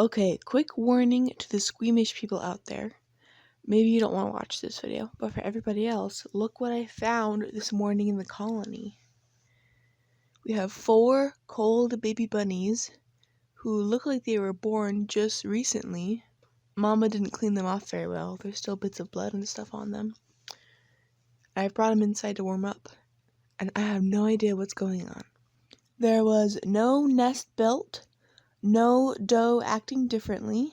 Okay, quick warning to the squeamish people out there. Maybe you don't want to watch this video, but for everybody else, look what I found this morning in the colony. We have 4 cold baby bunnies who look like they were born just recently. Mama didn't clean them off very well. There's still bits of blood and stuff on them. I brought them inside to warm up, and I have no idea what's going on. There was no nest built, no doe acting differently.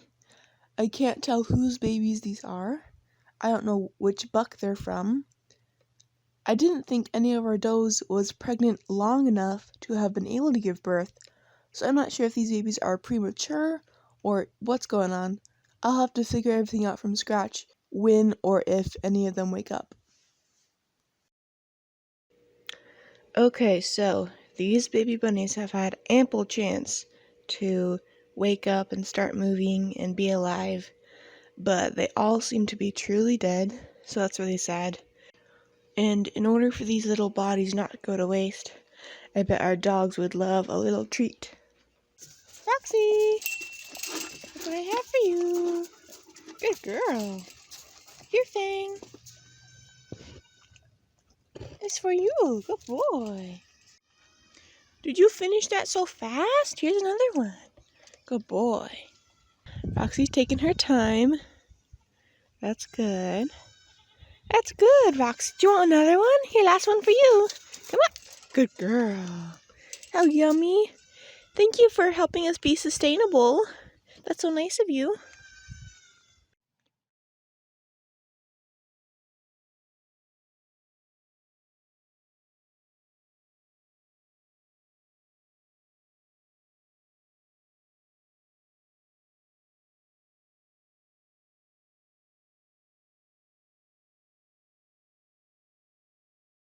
I can't tell whose babies these are. I don't know which buck they're from. I didn't think any of our does was pregnant long enough to have been able to give birth, so I'm not sure if these babies are premature or what's going on. I'll have to figure everything out from scratch when or if any of them wake up. Okay, so these baby bunnies have had ample chance to wake up and start moving and be alive, but they all seem to be truly dead, so that's really sad. And in order for these little bodies not to go to waste, I bet our dogs would love a little treat. Foxy! Look what I have for you! Good girl! Here, Fang! It's for you! Good boy! Did you finish that so fast? Here's another one. Good boy. Foxy's taking her time. That's good. That's good, Foxy. Do you want another one? Here, last one for you. Come on. Good girl. How yummy. Thank you for helping us be sustainable. That's so nice of you.